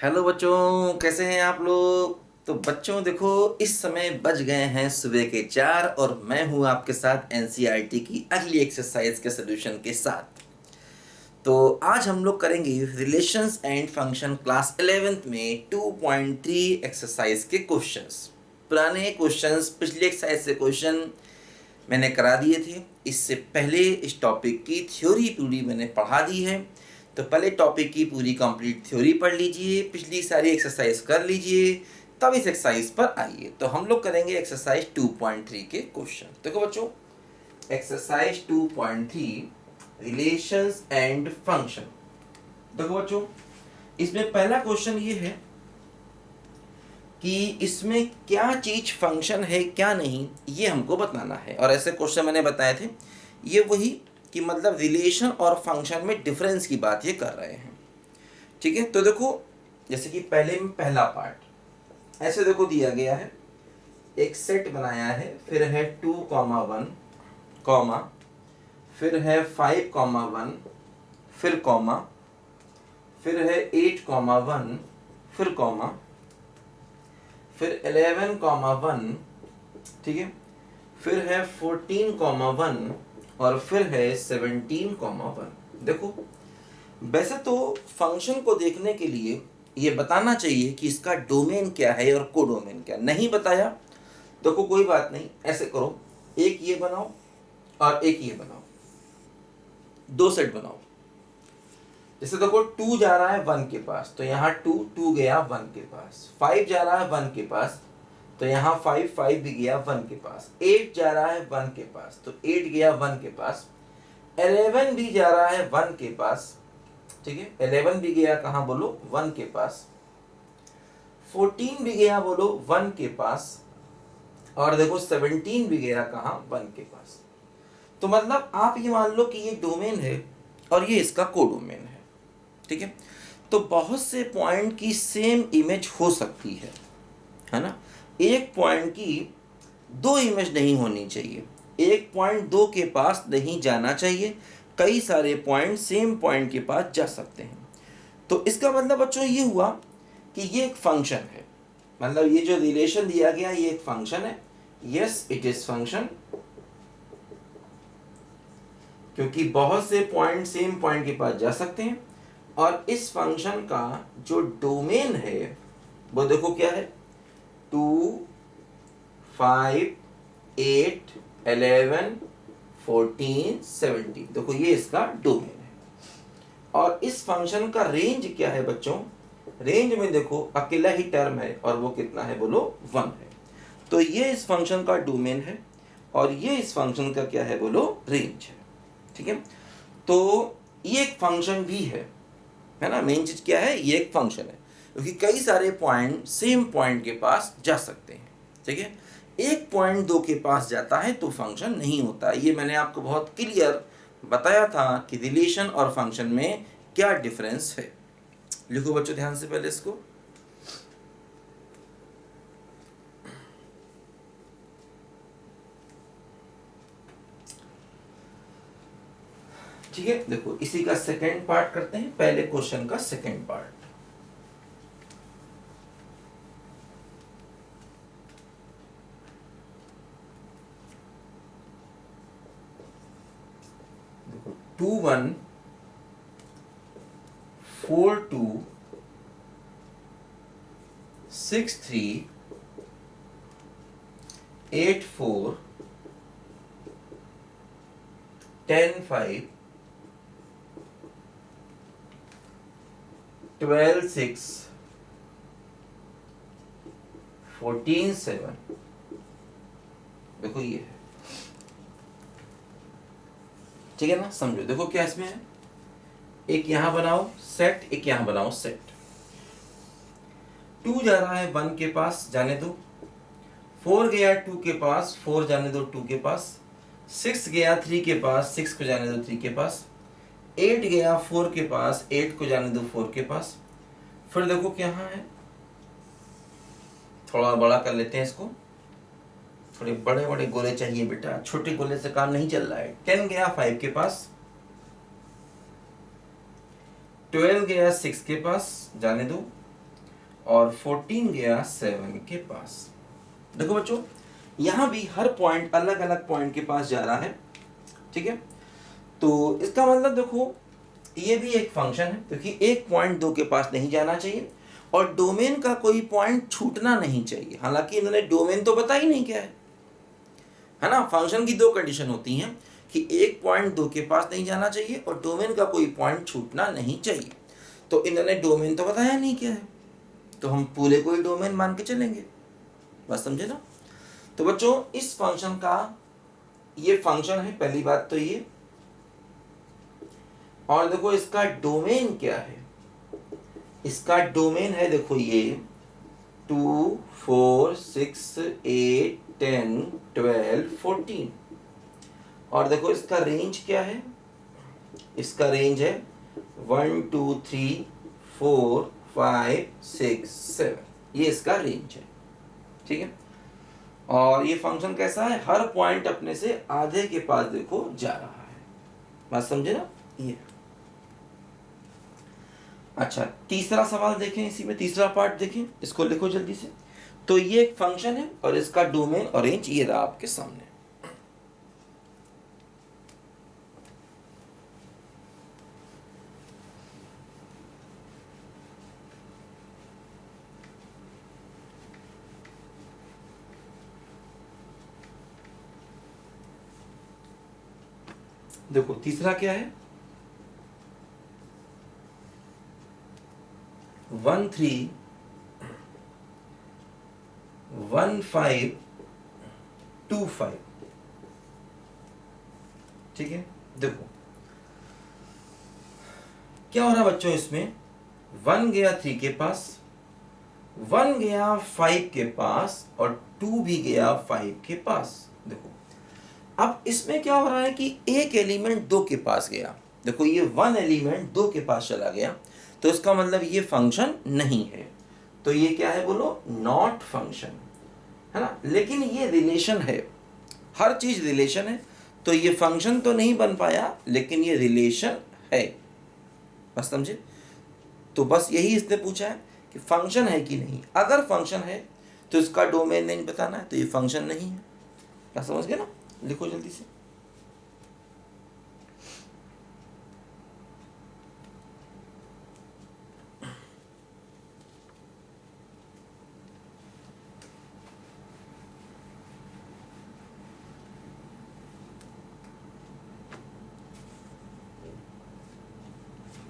Hello बच्चों, कैसे हैं आप लोग। तो बच्चों देखो, इस समय बज गए हैं सुबह के 4 और मैं हूं आपके साथ एनसीईआरटी की अगली एक्सरसाइज के सोल्यूशन के साथ। तो आज हम लोग करेंगे relations and function class 11th में 2.3 एक्सरसाइज के क्वेश्चंस। पुराने क्वेश्चंस, पिछले एक्सरसाइज से क्वेश्चन मैंने करा दिए थे। इससे पहले इस टॉपिक की थ्योरी पूरी मैंने पढ़ा दी है। तो पहले टॉपिक की पूरी कंप्लीट थ्योरी पढ़ लीजिए, पिछली सारी एक्सरसाइज कर लीजिए, तब इस एक्सरसाइज पर आइए। तो हम लोग करेंगे एक्सरसाइज 2.3 के क्वेश्चन। देखो बच्चों, एक्सरसाइज 2.3 रिलेशंस एंड फंक्शन। देखो बच्चों, इसमें पहला क्वेश्चन ये है कि इसमें क्या चीज फंक्शन है क्या नहीं, ये हमको बताना है। और ऐसे क्वेश्चन मैंने बताए थे, ये वही कि मतलब रिलेशन और फंक्शन में डिफरेंस की बात ये कर रहे हैं। ठीक है, तो देखो जैसे कि पहले में पहला पार्ट ऐसे देखो दिया गया है, एक सेट बनाया है, फिर है 2,1 कॉमा, फिर है 5,1, फिर कॉमा, फिर है 8,1, फिर कॉमा, फिर 11,1, ठीक है, फिर है 14,1 और फिर है 17,1। देखो, वैसे तो फंक्शन को देखने के लिए ये बताना चाहिए कि इसका डोमेन क्या है और कोडोमेन क्या। नहीं बताया देखो कोई बात नहीं, ऐसे करो, एक ये बनाओ और एक ये बनाओ, दो सेट बनाओ। जैसे देखो 2 जा रहा है 1 के पास, तो यहाँ 2 गया 1 के पास। 5 जा रहा है 1 के पास, तो यहाँ 5 भी गया 1 के पास। 8 जा रहा है 1 के पास, तो 8 गया 1 के पास। 11 भी जा रहा है 1 के पास, ठीक है, 11 भी गया कहाँ बोलो 1 के पास। 14 भी गया बोलो 1 के पास, और देखो 17 भी गया कहाँ 1 के पास। तो मतलब आप ये मान लो कि ये डोमेन है और ये इसका कोडोमेन है। ठीक है, तो बहुत से पॉइंट की सेम इमेज हो सकती है ना। एक पॉइंट की दो इमेज नहीं होनी चाहिए, एक पॉइंट दो के पास नहीं जाना चाहिए, कई सारे पॉइंट सेम पॉइंट के पास जा सकते हैं। तो इसका मतलब बच्चों ये हुआ कि ये एक फंक्शन है, मतलब ये जो रिलेशन दिया गया ये एक फंक्शन है। यस, इट इज फंक्शन, क्योंकि बहुत से पॉइंट सेम पॉइंट के पास जा सकते हैं। और इस फंक्शन का जो डोमेन है वो देखो क्या है, 2, 5, 8, 11, 14, 17। देखो ये इसका डोमेन है। और इस फंक्शन का रेंज क्या है बच्चों, रेंज में देखो अकेला ही टर्म है और वो कितना है बोलो 1 है। तो ये इस फंक्शन का डोमेन है और ये इस फंक्शन का क्या है बोलो रेंज है। ठीक है, तो ये एक फंक्शन भी है ना। मेन चीज क्या है, ये एक फंक्शन है क्योंकि कई सारे पॉइंट सेम पॉइंट के पास जा सकते हैं। ठीक है, एक पॉइंट दो के पास जाता है तो फंक्शन नहीं होता। ये मैंने आपको बहुत क्लियर बताया था कि रिलेशन और फंक्शन में क्या डिफरेंस है। लिखो बच्चों ध्यान से पहले इसको। ठीक है, देखो इसी का सेकंड पार्ट करते हैं, पहले क्वेश्चन का सेकंड पार्ट। देखो 2, 1, 4, 2, 6, 3, 8, 4, 10, 5, 12, 6, 14, 7। देखो ये है, ठीक है ना। समझो देखो क्या इसमें है, एक यहां बनाओ सेट, एक यहां बनाओ सेट। 2 जा रहा है 1 के पास, जाने दो। 4 गया 2 के पास, 4 जाने दो 2 के पास। 6 गया 3 के पास, 6 को जाने दो 3 के पास। 8 गया 4 के पास, 8 को जाने दो 4 के पास। फिर देखो क्या है, थोड़ा बड़ा कर लेते हैं इसको, थोड़े बड़े बड़े गोले चाहिए बेटा, छोटे गोले से काम नहीं चल रहा है। 10 गया 5 के पास, 12 गया 6 के पास, जाने दो। और 14 गया 7 के पास। देखो बच्चों, यहाँ भी हर पॉइंट अलग अलग पॉइंट के पास जा रहा है, ठीक है। तो इसका मतलब देखो, ये भी एक फंक्शन है, क्योंकि एक पॉइंट 2 के पास नहीं जाना चाहिए और डोमेन का कोई पॉइंट छूटना नहीं चाहिए। हालांकि इन्होंने डोमेन तो बता ही नहीं क्या है ना। फंक्शन की दो कंडीशन होती हैं कि एक पॉइंट 2 के पास नहीं जाना चाहिए और डोमेन का कोई पॉइंट छूटना नहीं चाहिए। तो इन्होंने डोमेन तो बताया नहीं क्या है, तो हम पूरे को ही डोमेन मान के चलेंगे। बस समझे ना। तो बच्चों, इस फंक्शन का ये फंक्शन है, पहली बात तो ये। और देखो इसका डोमेन क्या है, इसका डोमेन है देखो ये 2 4 6 8 10 12 14। और देखो इसका रेंज क्या है, इसका रेंज है 1 2 3 4 5 6 7, ये इसका रेंज है, ठीक है। और ये फंक्शन कैसा है, हर पॉइंट अपने से आधे के पास देखो जा रहा है। बात समझे ना ये। अच्छा, तीसरा सवाल देखें, इसी में तीसरा पार्ट देखें, इसको लिखो जल्दी से। तो ये एक फंक्शन है और इसका डोमेन और रेंज ये रहा आपके सामने। देखो तीसरा क्या है, 1 3 1 5 2 5, ठीक है। देखो क्या हो रहा है बच्चों, इसमें 1 गया 3 के पास, 1 गया 5 के पास और 2 भी गया 5 के पास। देखो अब इसमें क्या हो रहा है कि एक एलिमेंट 2 के पास गया। देखो ये 1 एलिमेंट 2 के पास चला गया, तो इसका मतलब ये फंक्शन नहीं है। तो ये क्या है बोलो, नॉट फंक्शन, है ना। लेकिन ये रिलेशन है, हर चीज रिलेशन है। तो ये फंक्शन तो नहीं बन पाया, लेकिन ये रिलेशन है। बस समझे। तो बस यही इसने पूछा है कि फंक्शन है कि नहीं। अगर फंक्शन है तो इसका डोमेन नहीं बताना है, तो ये फंक्शन नहीं है। क्या समझ गए ना। लिखो जल्दी से।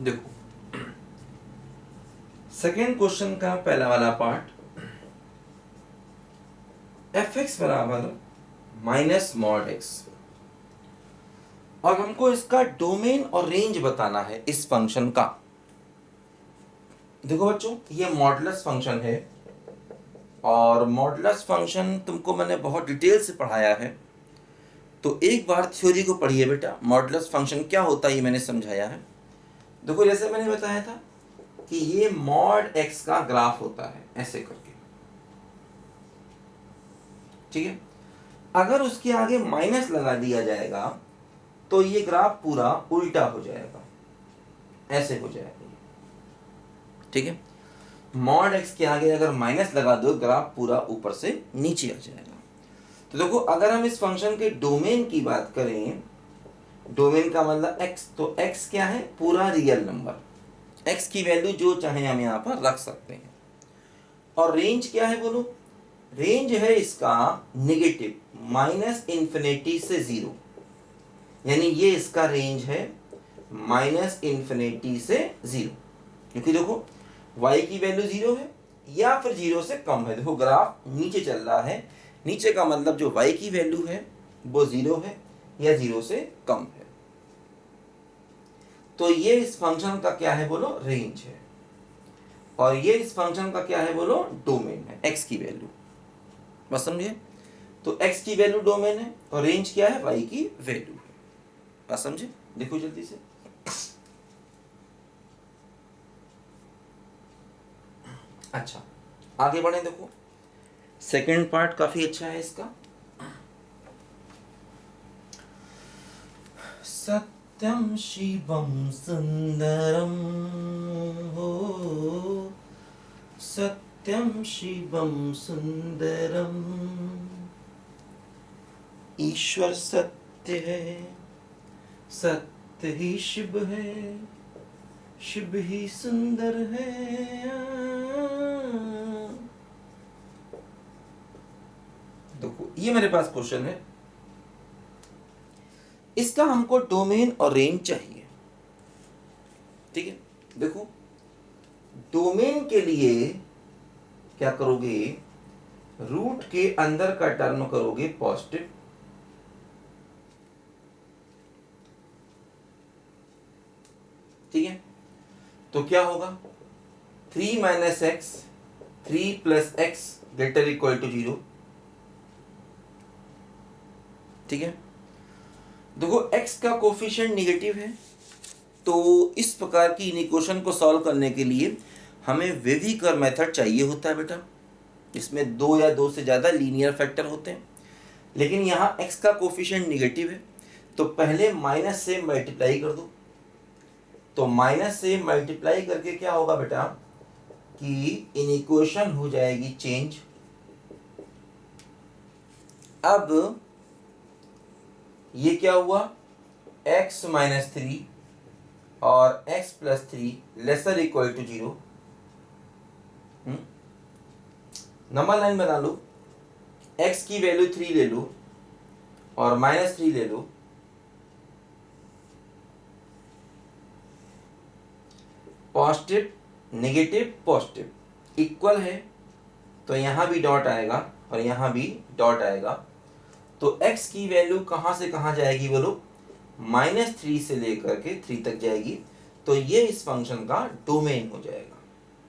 देखो सेकेंड क्वेश्चन का पहला वाला पार्ट, एफ एक्स बराबर माइनस मॉड एक्स, और हमको इसका डोमेन और रेंज बताना है इस फंक्शन का। देखो बच्चों, ये मॉडुलस फंक्शन है और मॉडुलस फंक्शन तुमको मैंने बहुत डिटेल से पढ़ाया है। तो एक बार थ्योरी को पढ़िए बेटा, मॉडुलस फंक्शन क्या होता है ये मैंने समझाया है। देखो जैसे मैंने बताया था कि ये मॉड एक्स का ग्राफ होता है ऐसे करके, ठीक है। अगर उसके आगे माइनस लगा दिया जाएगा तो ये ग्राफ पूरा उल्टा हो जाएगा, ऐसे हो जाएगा, ठीक है। मॉड एक्स के आगे अगर माइनस लगा दो, ग्राफ पूरा ऊपर से नीचे आ जाएगा। तो देखो अगर हम इस फंक्शन के डोमेन की बात करें, डोमेन का मतलब x, तो x क्या है, पूरा रियल नंबर, x की वैल्यू जो चाहे हम यहाँ पर रख सकते हैं। और रेंज क्या है बोलो, रेंज है इसका नेगेटिव, माइनस इन्फिनिटी से 0, यानी ये इसका रेंज है माइनस इन्फिनिटी से 0। क्योंकि देखो y की वैल्यू 0 है या फिर 0 से कम है। देखो ग्राफ नीचे चल रहा है, नीचे का मतलब जो y की वैल्यू है वो 0 है या 0 से कम है। तो ये इस फंक्शन का क्या है बोलो, रेंज है। और ये इस फंक्शन का क्या है बोलो, डोमेन है, x की वैल्यू। बस समझिए। तो x की वैल्यू डोमेन है और रेंज क्या है, y की वैल्यू है। बस समझे। देखो जल्दी से। अच्छा आगे बढ़े। देखो सेकंड पार्ट काफी अच्छा है इसका। सत्यम शिवम सुंदरम हो, सत्यम सत्यम शिवम सुंदरम, ईश्वर सत्य है, सत्य ही शिव है, शिव ही सुंदर है। देखो ये मेरे पास क्वेश्चन है, इसका हमको डोमेन और रेंज चाहिए। ठीक है, देखो डोमेन के लिए क्या करोगे, रूट के अंदर का टर्म करोगे पॉजिटिव, ठीक है, तो क्या होगा 3 minus x, 3 plus x greater equal to 0। ठीक है, देखो x का कोफिशिएंट निगेटिव है, तो इस प्रकार की इक्वेशन को सॉल्व करने के लिए हमें वेवी कर्व मेथड चाहिए होता है बेटा। इसमें 2 या 2 से ज़्यादा लीनियर फैक्टर होते हैं, लेकिन यहाँ x का कोफिशिएंट निगेटिव है, तो पहले माइनस से मल्टीप्लाई कर दो। तो माइनस से मल्टीप्लाई करके क्या होगा बेटा कि इक्वेशन हो जाएगी चेंज। अब ये क्या हुआ, x माइनस 3 और x plus 3 lesser equal to 0। Number line बना लो, x की वैल्यू 3 ले लो और माइनस 3 ले लो, पॉजिटिव नेगेटिव पॉजिटिव इक्वल है, तो यहाँ भी डॉट आएगा और यहाँ भी डॉट आएगा। तो x की वैल्यू कहाँ से कहाँ जाएगी बोलो, -3 से लेकर के 3 तक जाएगी। तो ये इस फंक्शन का डोमेन हो जाएगा।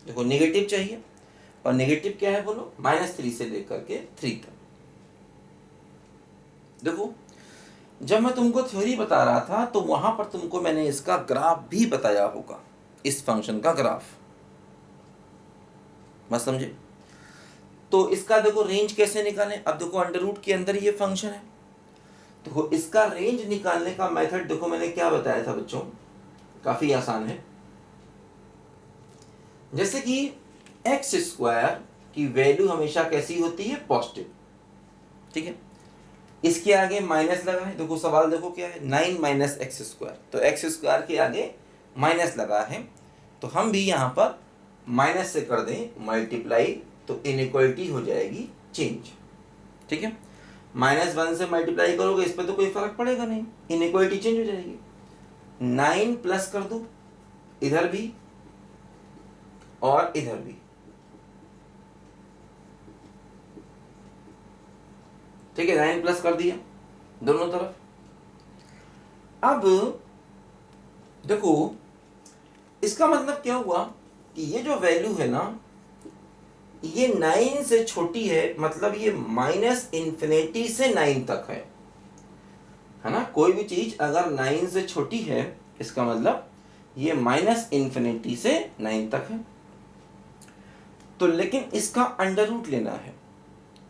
देखो नेगेटिव चाहिए, और नेगेटिव क्या है बोलो, -3 से लेकर के 3 तक। देखो जब मैं तुमको थ्योरी बता रहा था तो वहां पर तुमको मैंने इसका ग्राफ भी बताया होगा, इस फंक्शन का ग्राफ, मत समझे। तो इसका देखो रेंज कैसे निकालें। अब देखो अंडर रूट के अंदर ये फंक्शन है, देखो इसका रेंज निकालने का मेथड देखो मैंने क्या बताया था बच्चों, काफी आसान है। जैसे कि एक्स स्क्वायर की वैल्यू हमेशा कैसी होती है, पॉजिटिव। ठीक है, इसके आगे माइनस लगा है, देखो सवाल देखो क्या है, 9 माइनस एक्स स्क्वायर, तो एक्स स्क्वायर के आगे माइनस लगा है, तो हम भी यहाँ पर माइनस से कर दें मल्टीप्लाई, तो इनइक्वालिटी हो जाएगी चेंज। ठीक है, -1 से मल्टीप्लाई करोगे इस पर तो कोई फर्क पड़ेगा नहीं, इनइक्वालिटी चेंज हो जाएगी। 9 प्लस कर दो इधर भी और इधर भी, ठीक है, 9 प्लस कर दिया दोनों तरफ। अब देखो इसका मतलब क्या हुआ कि ये जो वैल्यू है ना, ये 9 से छोटी है, मतलब ये -∞ से 9 तक है ना। कोई भी चीज अगर 9 से छोटी है इसका मतलब ये -∞ से 9 तक है। तो लेकिन इसका अंडर रूट लेना है,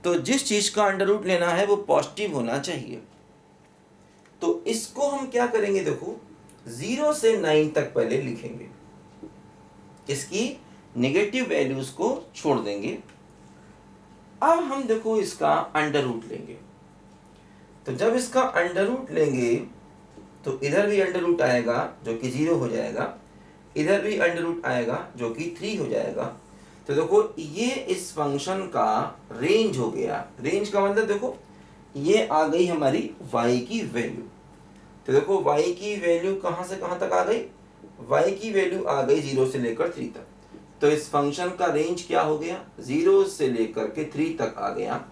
तो जिस चीज का अंडर रूट लेना है वो पॉजिटिव होना चाहिए। तो इसको हम क्या करेंगे, देखो 0 से 9 तक पहले लिखेंगे, इसकी नेगेटिव वैल्यूज को छोड़ देंगे। अब हम देखो इसका अंडर रूट लेंगे, तो जब इसका अंडर रूट लेंगे तो इधर भी अंडर रूट आएगा जो कि 0 हो जाएगा, इधर भी अंडर रूट आएगा जो कि 3 हो जाएगा। तो देखो ये इस फंक्शन का रेंज हो गया। रेंज का मतलब देखो ये आ गई हमारी y की वैल्यू। तो देखो y की वैल्यू कहाँ से कहाँ तक आ गई, y की वैल्यू आ गई 0 से लेकर 3 तक। तो इस फंक्शन का रेंज क्या हो गया, 0 से लेकर के 3 तक आ गया,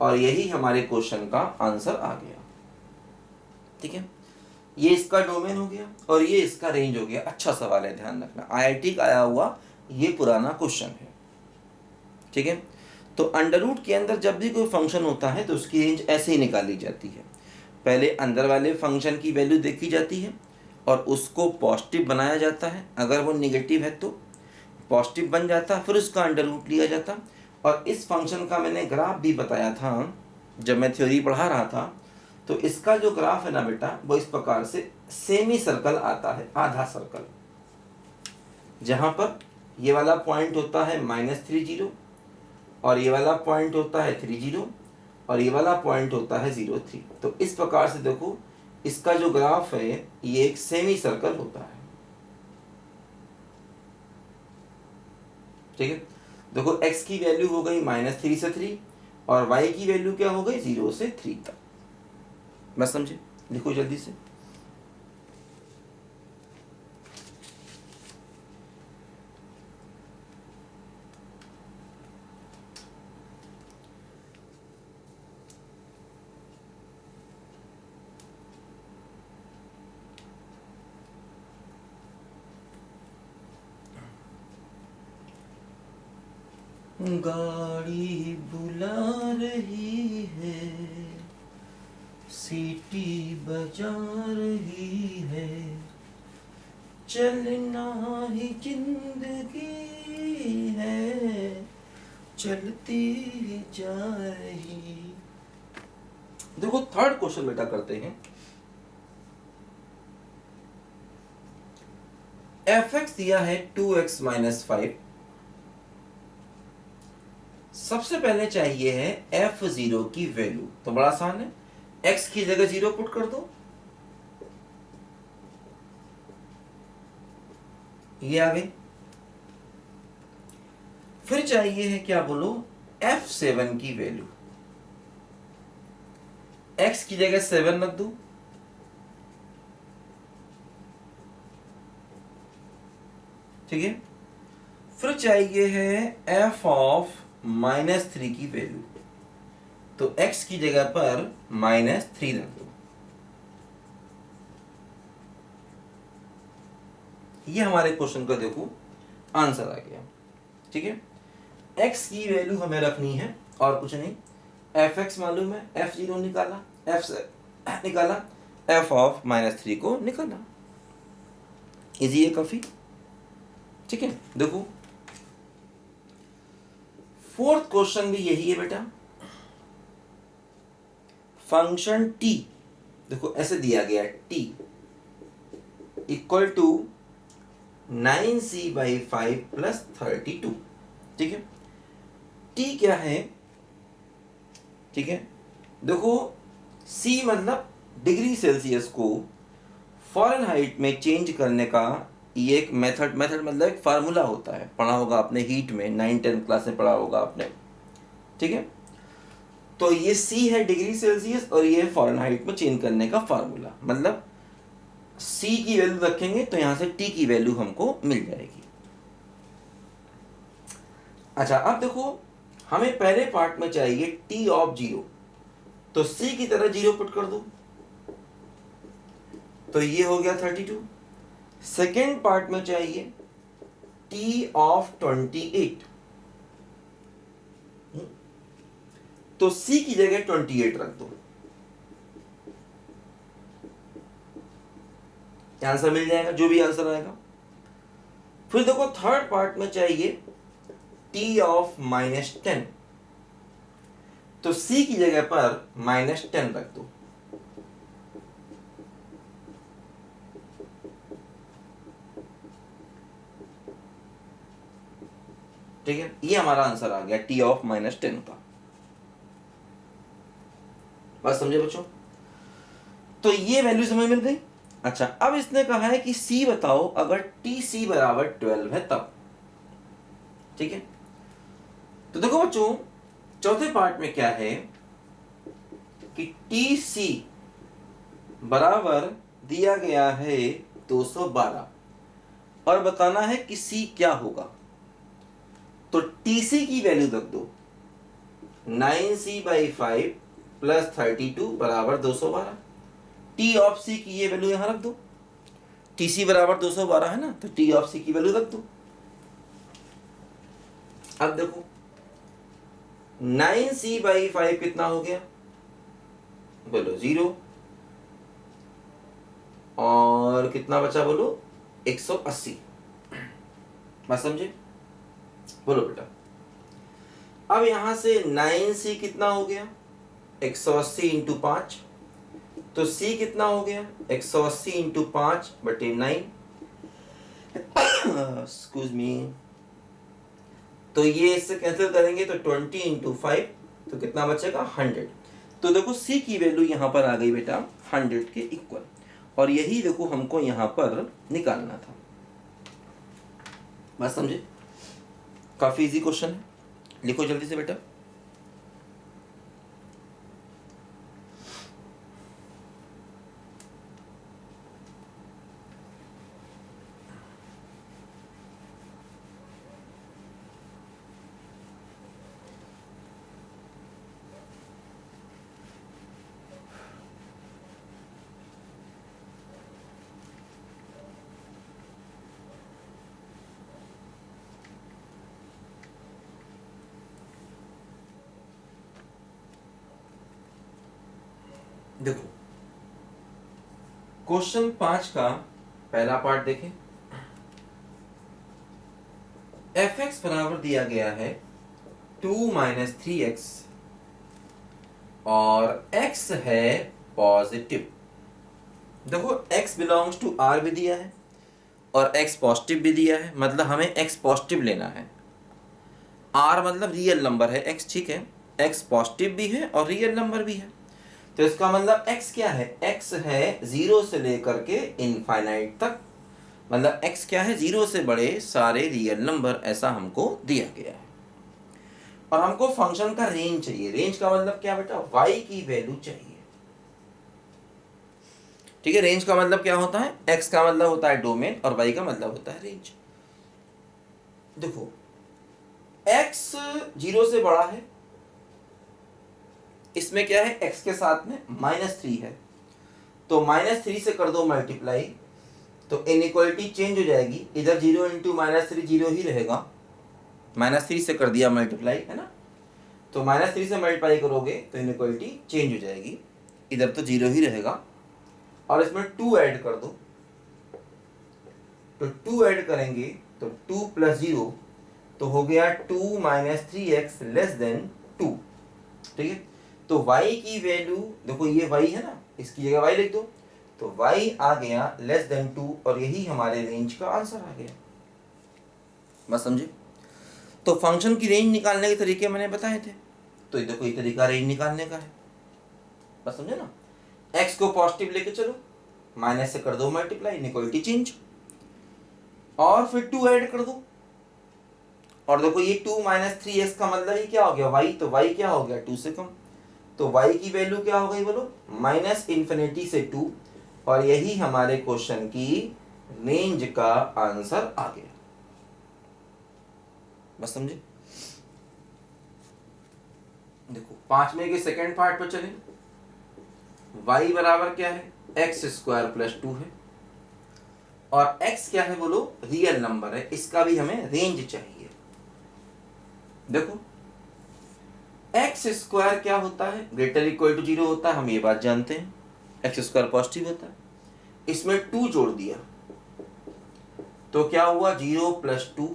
और यही हमारे क्वेश्चन का आंसर आ गया। ठीक है, ये इसका डोमेन हो गया और ये इसका रेंज हो गया। अच्छा सवाल है, ध्यान रखना, IIT का आया हुआ ये पुराना क्वेश्चन है। ठीक है, तो अंडर रूट के अंदर जब भी कोई फंक्शन होता है तो उसकी रेंज ऐसे ही निकाली जाती है। पहले अंदर वाले फंक्शन की वैल्यू देखी जाती है और उसको पॉजिटिव बनाया जाता है, अगर वो निगेटिव है तो पॉजिटिव बन जाता, फिर उसका अंडर रूट लिया जाता। और इस फंक्शन का मैंने ग्राफ भी बताया था जब मैं थ्योरी पढ़ा रहा था। तो इसका जो ग्राफ है ना बेटा, वो इस प्रकार से सेमी सर्कल आता है, आधा सर्कल, जहां पर ये वाला पॉइंट होता है -3 0, और ये वाला पॉइंट होता है 3 0 और ये वाला पॉइंट होता है 0 3। तो इस प्रकार से देखो इसका जो ग्राफ है ये एक सेमी सर्कल होता है। ठीक है, देखो x की वैल्यू हो गई -3 से 3 और y की वैल्यू क्या हो गई 0 से 3 तक। बस समझे, लिखो जल्दी से। गाड़ी बुला रही है, सीटी बजा रही है, चलना ही जिंदगी है, चलती ही जा रही। देखो थर्ड क्वेश्चन बेटा करते हैं। fx दिया है 2x - 5। सबसे पहले चाहिए है f0 की वैल्यू। तो बड़ा आसान है, x की जगह 0 पुट कर दो, ये आ गई। फिर चाहिए है क्या बोलो, f7 की वैल्यू। x की जगह 7 रख दो, ठीक है। फिर चाहिए है f(-3) की वैल्यू। तो x की जगह पर -3 रख दो। ये हमारे क्वेश्चन का देखो आंसर आ गया। ठीक है, x की वैल्यू हमें रखनी है और कुछ नहीं। fx मालूम है, f0 निकाला, f निकाला, f(-3) को निकाला। इजी है काफी। ठीक है, देखो फोर्थ क्वेश्चन भी यही है बेटा। फंक्शन t देखो ऐसे दिया गया है, t इक्वल टू 9c/5 + 32। ठीक है, t क्या है, ठीक है। देखो c मतलब डिग्री सेल्सियस को फ़ारेनहाइट में चेंज करने का ये एक मेथड मतलब एक फार्मूला होता है, पढ़ा होगा आपने हीट में, 9-10 क्लास में पढ़ा होगा आपने। ठीक है, तो ये c है डिग्री सेल्सियस और ये फ़ारेनहाइट में चेंज करने का फार्मूला। मतलब c की वैल्यू रखेंगे तो यहां से t की वैल्यू हमको मिल जाएगी। अच्छा, अब देखो हमें पहले पार्ट में चाहिए t(0), तो c की तरह 0 पुट कर दो, तो ये हो गया 32। सेकेंड पार्ट में चाहिए t(28), तो c की जगह 28 रख दो, आंसर मिल जाएगा जो भी आंसर आएगा। फिर देखो थर्ड पार्ट में चाहिए t(-10), तो c की जगह पर -10 रख दो। ठीक है, ये हमारा आंसर आ गया t(-10) का। बात समझे बच्चों? तो ये वैल्यू हमें मिल गई। अच्छा, अब इसने कहा है कि c बताओ अगर tc बराबर 12 है तब। ठीक है, तो देखो बच्चों चौथे पार्ट में क्या है कि tc बराबर दिया गया है 212 और बताना है कि c क्या होगा। तो tc की वैल्यू रख दो, 9c/5 + 32 बराबर 212। t ऑफ c की ये वैल्यू यहां रख दो, tc बराबर 212 है ना, तो t ऑफ c की वैल्यू रख दो। अब देखो 9c/5 कितना हो गया, बोलो 0, और कितना बचा बोलो 180। बात समझे, बोलो बेटा। अब यहां से 9c कितना हो गया 180 × 5, तो c कितना हो गया 180 × 5/9, एक्सक्यूज मी, तो ये इससे कैंसिल करेंगे तो 20 इंटू 5 तो कितना बचेगा 100। तो देखो सी की वैल्यू यहाँ पर आ गई बेटा 100 के इक्वल, और यही देखो हमको यहाँ पर निकालना था। बात समझे? काफी इजी क्वेश्चन है, लिखो जल्दी से बेटा। देखो क्वेश्चन 5 का पहला पार्ट देखें। एफ एक्स बराबर दिया गया है 2 माइनस 3x और x है पॉजिटिव। देखो x बिलोंग्स टू r भी दिया है और x पॉजिटिव भी दिया है, मतलब हमें x पॉजिटिव लेना है। r मतलब रियल नंबर है, x ठीक है, x पॉजिटिव भी है और रियल नंबर भी है। तो इसका मतलब x क्या है, x है 0 से लेकर के इनफाइनाइट तक, मतलब x क्या है 0 से बड़े सारे रियल नंबर, ऐसा हमको दिया गया है। और हमको फंक्शन का रेंज चाहिए। रेंज का मतलब क्या बेटा, y की वैल्यू चाहिए। ठीक है, रेंज का मतलब क्या होता है, x का मतलब होता है डोमेन और y का मतलब होता है रेंज। देखो x 0 से बड़ा है, इसमें क्या है x के साथ में -3 है, तो -3 से कर दो मल्टीप्लाई, तो इनइक्वालिटी चेंज हो जाएगी। इधर 0 इंटू -3 0 ही रहेगा, -3 से कर दिया मल्टीप्लाई, है ना, तो -3 से मल्टीप्लाई करोगे तो इनइक्वालिटी चेंज हो जाएगी, इधर तो 0 ही रहेगा। और इसमें 2 ऐड कर दो, तो 2 ऐड करेंगे तो 2 + 0 तो हो गया 2 - 3x < 2। ठीक है, तो y की वैल्यू देखो, ये y है ना, इसकी जगह y लिख दो, तो y आ गया < 2 और यही हमारे रेंज का आंसर आ गया। बस समझे? तो फंक्शन की रेंज निकालने के तरीके मैंने बताए थे, तो ये देखो ये तरीका रेंज निकालने का है। बस समझे ना, x को पॉजिटिव लेके चलो, माइनस से कर दो मल्टीप्लाई, इनइक्वालिटी चेंज, और फिर 2 ऐड कर दो, और देखो ये 2 - 3x का मतलब ही क्या हो गया y, तो y क्या हो गया 2 से कम, तो y की वैल्यू क्या हो गई बोलो, -∞ से 2, और यही हमारे क्वेश्चन की रेंज का आंसर आ गया। बस समझे? देखो 5वें के सेकंड पार्ट पर चले। y बराबर क्या है, x² + 2 है, और x क्या है बोलो, रियल नंबर है, इसका भी हमें रेंज चाहिए। देखो x² क्या होता है, > 0 होता है, हम ये बात जानते हैं, x² पॉजिटिव होता है। इसमें 2 जोड़ दिया तो क्या हुआ 0 + 2,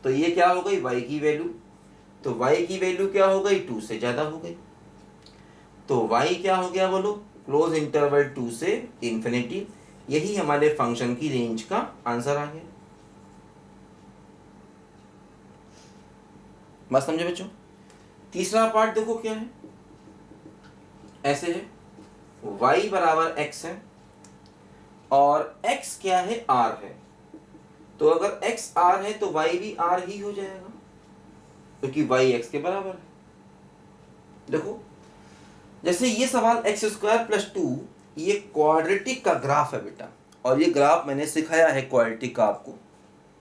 तो ये क्या हो गई y की वैल्यू, तो y की वैल्यू क्या हो गई 2 से ज्यादा हो गई, तो y क्या हो गया बोलो, क्लोज इंटरवल 2 से ∞, यही हमारे फंक्शन की रेंज का आंसर आ गया। बात समझे बच्चों? तीसरा पार्ट देखो क्या है, ऐसे है, y बराबर x है और x क्या है r है, तो अगर x r है तो y भी r ही हो जाएगा, क्योंकि y x के बराबर है। देखो जैसे ये सवाल x² + 2, ये क्वाड्रेटिक का ग्राफ है बेटा, और ये ग्राफ मैंने सिखाया है क्वाड्रेटिक का आपको।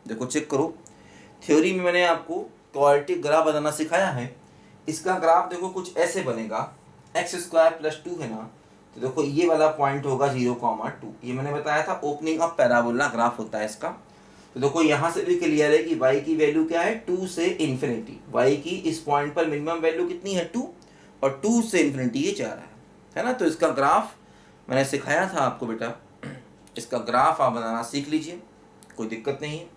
देखो चेक करो, थ्योरी में मैंने आपको क्वाड्रेटिक ग्राफ बनाना सिखाया है। इसका ग्राफ देखो कुछ ऐसे बनेगा, x² + 2 है ना, तो देखो ये वाला पॉइंट होगा 0,2, ये मैंने बताया था ओपनिंग ऑफ पैराबोला ग्राफ होता है इसका। तो देखो यहाँ से भी क्लियर है कि y की वैल्यू क्या है 2 से इन्फिनिटी, y की इस पॉइंट पर मिनिमम वैल्यू कितनी है 2, और 2 से इन्फिनिटी ये जा रहा है ना। तो इसका ग्राफ मैंने सिखाया था आपको बेटा, इसका ग्राफ आप बनाना सीख लीजिए, कोई दिक्कत नहीं है।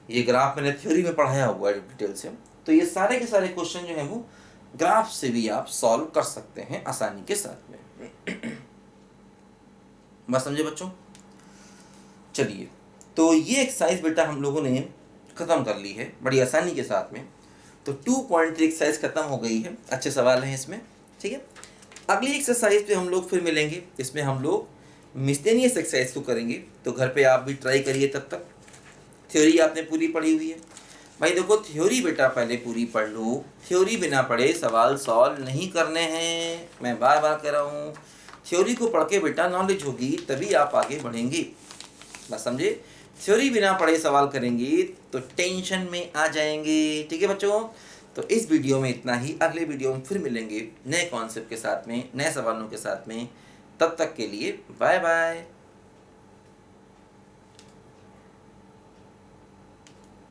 ये ग्राफ मैंने थ्योरी में पढ़ाया हुआ है डिटेल से, तो ये सारे के सारे क्वेश्चन जो है वो ग्राफ से भी आप सॉल्व कर सकते हैं आसानी के साथ में। बस समझे बच्चों? चलिए, तो ये एक्सरसाइज बेटा हम लोगों ने ख़त्म कर ली है बड़ी आसानी के साथ में। तो 2.3 एक्सरसाइज ख़त्म हो गई है, अच्छे सवाल हैं इसमें, ठीक है। अगली एक्सरसाइज पे हम लोग फिर मिलेंगे, इसमें हम लोग मिसलेनियस एक्सरसाइज को करेंगे। तो घर पे आप भी ट्राई करिए, तब तक थ्योरी आपने पूरी पढ़ी हुई है। भाई देखो, थ्योरी बेटा पहले पूरी पढ़ लो, थ्योरी बिना पढ़े सवाल सॉल्व नहीं करने हैं। मैं बार बार कह रहा हूँ, थ्योरी को पढ़ के बेटा नॉलेज होगी, तभी आप आगे बढ़ेंगे, बस समझे। थ्योरी बिना पढ़े सवाल करेंगे तो टेंशन में आ जाएंगे, ठीक है बच्चों। तो इस वीडियो में इतना ही, अगले वीडियो में फिर मिलेंगे नए कॉन्सेप्ट के साथ में, नए सवालों के साथ में। तब तक के लिए बाय बाय।